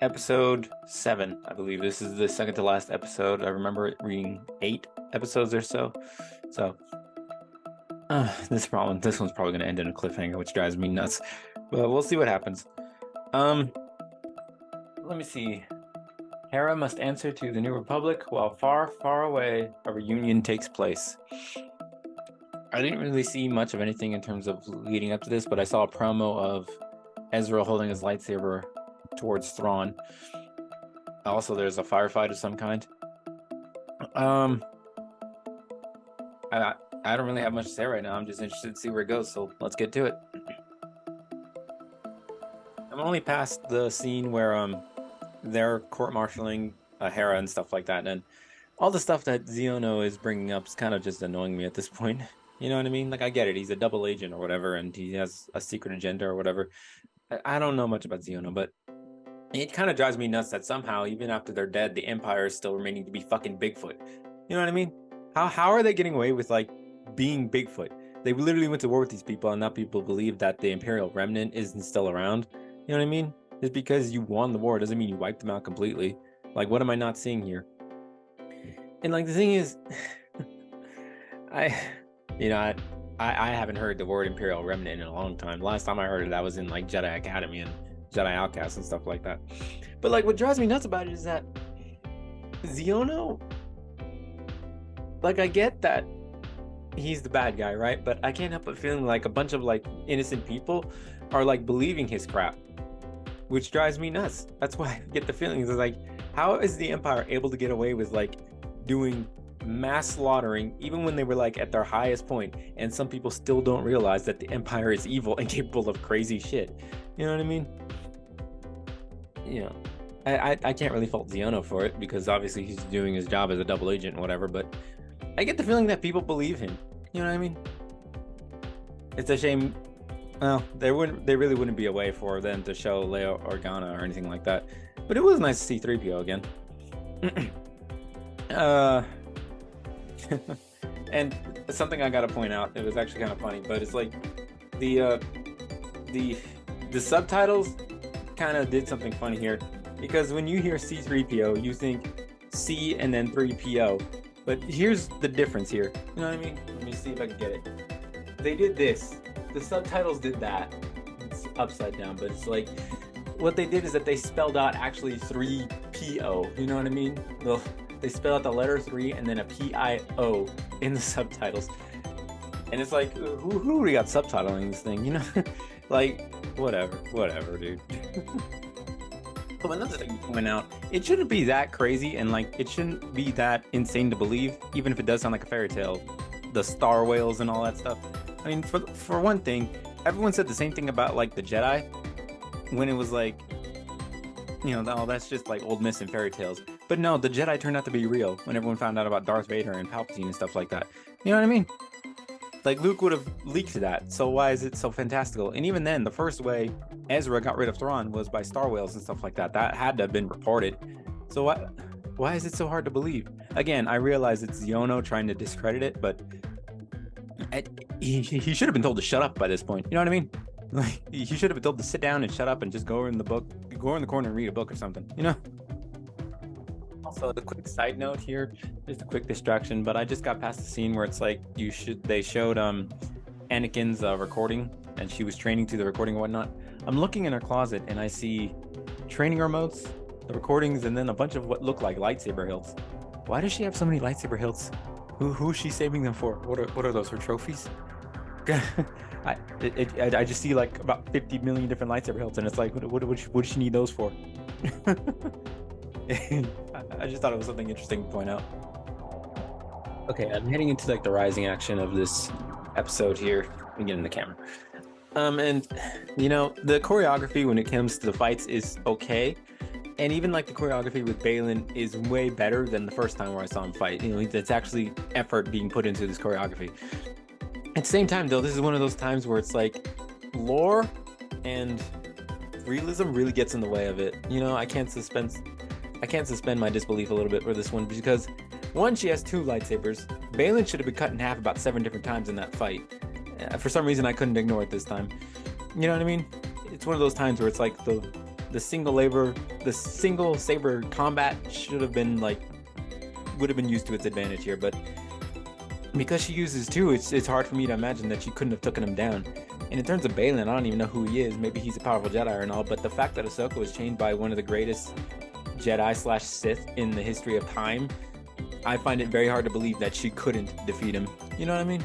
Episode 7, I believe. This is the second to last episode. I remember it reading 8 episodes or so. So, this one's probably going to end in a cliffhanger, which drives me nuts. But we'll see what happens. Um, Let me see. Hera must answer to the New Republic while far, far away a reunion takes place. I didn't really see much of anything in terms of leading up to this, but I saw a promo of Ezra holding his lightsaber towards Thrawn. Also, there's a firefight of some kind. Um, I don't really have much to say right now. I'm just interested to see where it goes, so let's get to it. I'm only past the scene where they're court-martialing Hera and stuff like that, and all the stuff that Xiono is bringing up is kind of just annoying me at this point. You know what I mean? Like, I get it. He's a double agent or whatever, and he has a secret agenda or whatever. I don't know much about Xiono, but it kind of drives me nuts that somehow, even after they're dead, the Empire is still remaining to be fucking Bigfoot. You know what I mean? How are they getting away with, like, being Bigfoot? They literally went to war with these people, and now people believe that the Imperial remnant isn't still around. You know what I mean? Just because you won the war doesn't mean you wiped them out completely. Like, what am I not seeing here? And, like, the thing is, I haven't heard the word Imperial Remnant in a long time. Last time I heard it, that was in, like, Jedi Academy and Jedi Outcast and stuff like that. But, like, what drives me nuts about it is that Xiono, like, I get that he's the bad guy, right? But I can't help but feeling like a bunch of, like, innocent people are, like, believing his crap, which drives me nuts. That's why I get the feeling is like, how is the Empire able to get away with, like, doing mass slaughtering even when they were, like, at their highest point, and some people still don't realize that the Empire is evil and capable of crazy shit? You know what I mean? You know, I can't really fault Xiono for it, because obviously he's doing his job as a double agent and whatever, but I get the feeling that people believe him. You know what I mean? It's a shame. Well, there really wouldn't be a way for them to show Leia Organa or anything like that. But it was nice to see 3PO again. And something I gotta point out, it was actually kind of funny, but it's like the subtitles kind of did something funny here, because when you hear C3PO, you think C and then 3PO. But here's the difference here. You know what I mean? Let me see if I can get it. They did this. The subtitles did that. It's upside down, but it's like, what they did is that they spelled out actually 3PO. You know what I mean? They spelled out the letter 3 and then a PIO in the subtitles. And it's like, who already got subtitling this thing? You know? Like, whatever, dude. But another thing to point out, it shouldn't be that crazy, and, like, it shouldn't be that insane to believe, even if it does sound like a fairy tale. The star whales and all that stuff. I mean, for one thing, everyone said the same thing about, like, the Jedi, when it was like, you know, oh, that's just like old myths and fairy tales. But no, the Jedi turned out to be real when everyone found out about Darth Vader and Palpatine and stuff like that. You know what I mean? Like, Luke would have leaked that, so why is it so fantastical? And even then, the first way Ezra got rid of Thrawn was by star whales and stuff like that. That had to have been reported. So why is it so hard to believe? Again, I realize it's Xiono trying to discredit it, but he should have been told to shut up by this point. You know what I mean? Like, he should have been told to sit down and shut up and just go in the corner and read a book or something, you know? Also, the quick side note here, just a quick distraction, but I just got past the scene where it's like they showed Anakin's recording, and she was training to the recording and whatnot. I'm looking in her closet and I see training remotes, the recordings, and then a bunch of what look like lightsaber hilts. Why does she have so many lightsaber hilts? Who's she saving them for? What are those, her trophies? I just see, like, about 50 million different lightsaber hilts, and it's like, what does she need those for? I just thought it was something interesting to point out. Okay, I'm heading into, like, the rising action of this episode here. Let me get in the camera. And, you know, the choreography when it comes to the fights is okay. And even, like, the choreography with Baylan is way better than the first time where I saw him fight. You know, it's actually effort being put into this choreography. At the same time, though, this is one of those times where it's like lore and realism really gets in the way of it. You know, I can't suspend my disbelief a little bit for this one, because one, she has 2 lightsabers. Baylan should have been cut in half about 7 different times in that fight. For some reason, I couldn't ignore it this time. You know what I mean? It's one of those times where it's like the single saber combat would have been used to its advantage here, but because she uses two, it's hard for me to imagine that she couldn't have taken him down. And in terms of Balin, I don't even know who he is. Maybe he's a powerful Jedi and all, but the fact that Ahsoka was chained by one of the greatest Jedi/Sith in the history of time, I find it very hard to believe that she couldn't defeat him. You know what I mean?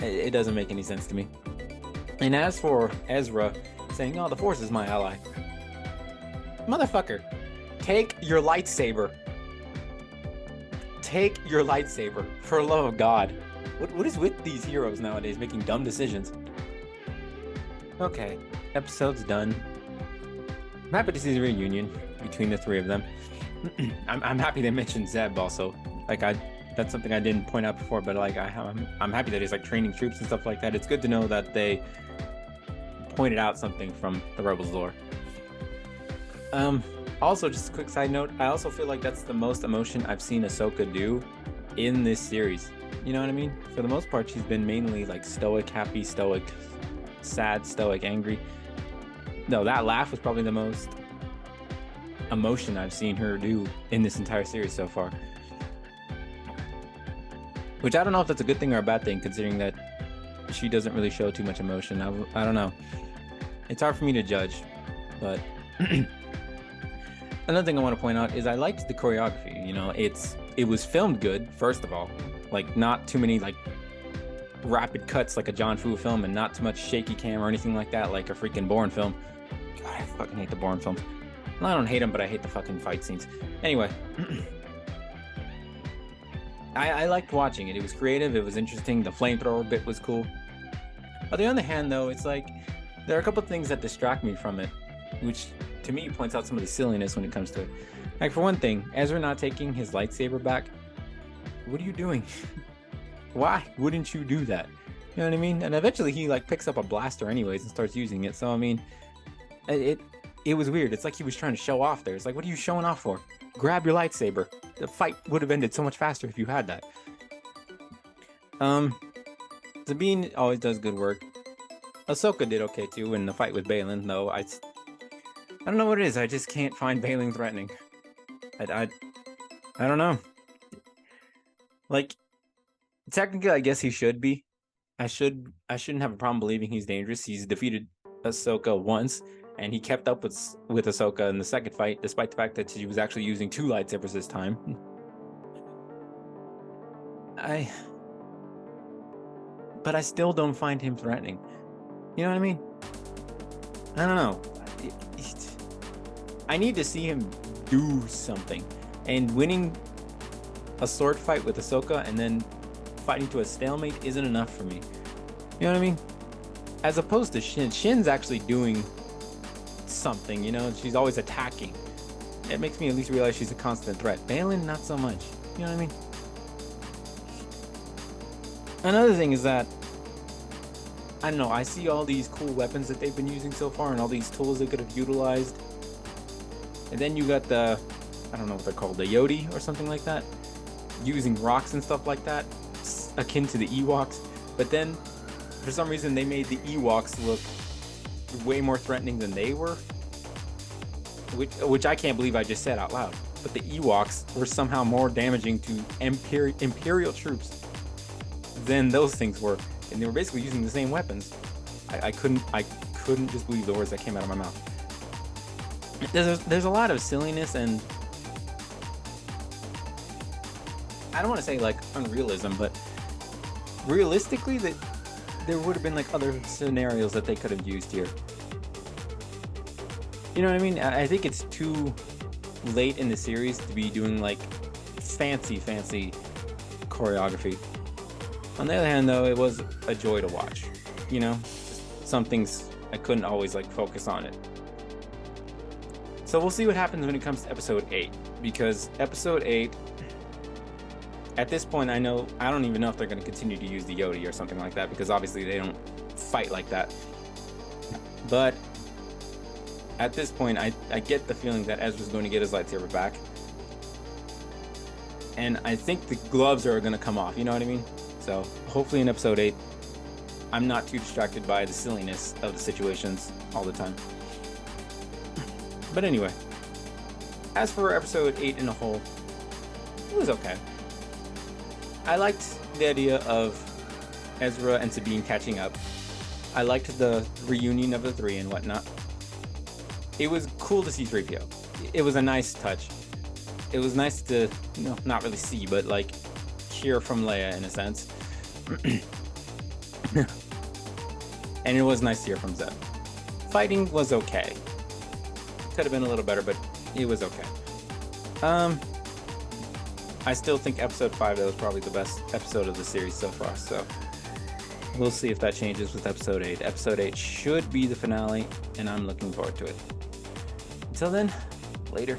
It doesn't make any sense to me. And as for Ezra saying, "Oh, the Force is my ally," motherfucker, take your lightsaber. Take your lightsaber, for the love of God. What is with these heroes nowadays making dumb decisions? Okay, episode's done. I'm happy to see the reunion between the three of them. I'm happy they mentioned Zeb also. That's something I didn't point out before, but I'm happy that he's like training troops and stuff like that. It's good to know that they pointed out something from the Rebels lore. Also, just a quick side note, I also feel like that's the most emotion I've seen Ahsoka do in this series. You know what I mean? For the most part, she's been mainly like stoic, happy, stoic, sad, stoic, angry. No, that laugh was probably the most emotion I've seen her do in this entire series so far. Which I don't know if that's a good thing or a bad thing, considering that she doesn't really show too much emotion. I don't know. It's hard for me to judge, but... Another thing I want to point out is I liked the choreography. You know, it was filmed good, first of all. Like, not too many like rapid cuts like a John Fu film, and not too much shaky cam or anything like that like a freaking Bourne film. God, I fucking hate the Bourne films. Well, I don't hate them, but I hate the fucking fight scenes. Anyway, I liked watching it. It was creative, it was interesting, the flamethrower bit was cool. On the other hand, though, it's like there are a couple of things that distract me from it, which to me points out some of the silliness when it comes to it. Like, for one thing, Ezra not taking his lightsaber back. What are you doing? Why wouldn't you do that? You know what I mean? And eventually he like picks up a blaster anyways and starts using it. So I mean, it was weird. It's like he was trying to show off there. It's like, what are you showing off for? Grab your lightsaber. The fight would have ended so much faster if you had that. Sabine always does good work. Ahsoka did okay too in the fight with Balin, though I don't know what it is. I just can't find Balin threatening. I don't know. Like, technically, I guess he should be. I shouldn't have a problem believing he's dangerous. He's defeated Ahsoka once, and he kept up with Ahsoka in the second fight, despite the fact that she was actually using two lightsabers this time. But I still don't find him threatening. You know what I mean? I don't know. I need to see him do something. And winning a sword fight with Ahsoka and then fighting to a stalemate isn't enough for me. You know what I mean? As opposed to Shin. Shin's actually doing something, you know? She's always attacking. It makes me at least realize she's a constant threat. Balin, not so much. You know what I mean? Another thing is that, I don't know, I see all these cool weapons that they've been using so far and all these tools they could have utilized. And then you got the, I don't know what they're called, the Yodi or something like that, using rocks and stuff like that, akin to the Ewoks. But then, for some reason, they made the Ewoks look way more threatening than they were, which I can't believe I just said out loud. But the Ewoks were somehow more damaging to Imperial troops than those things were, and they were basically using the same weapons. I couldn't just believe the words that came out of my mouth. There's a lot of silliness, and I don't want to say like unrealism, but realistically, that there would have been like other scenarios that they could have used here. You know what I mean? I think it's too late in the series to be doing like fancy choreography. On the other hand, though, it was a joy to watch. You know, just some things I couldn't always like focus on it. So we'll see what happens when it comes to episode 8, because episode 8, at this point, I don't even know if they're going to continue to use the Yodi or something like that, because obviously they don't fight like that. But at this point, I get the feeling that Ezra's going to get his lightsaber back. And I think the gloves are going to come off, you know what I mean? So hopefully in episode 8, I'm not too distracted by the silliness of the situations all the time. But anyway, as for episode 8 in a whole, it was okay. I liked the idea of Ezra and Sabine catching up. I liked the reunion of the three and whatnot. It was cool to see 3PO. It was a nice touch. It was nice to, you know, not really see, but like hear from Leia in a sense. And it was nice to hear from Zeb. Fighting was okay. Could have been a little better, but it was okay. I still think episode 5 though was probably the best episode of the series so far, so we'll see if that changes with episode 8. Episode 8 should be the finale, and I'm looking forward to it. Until then, later.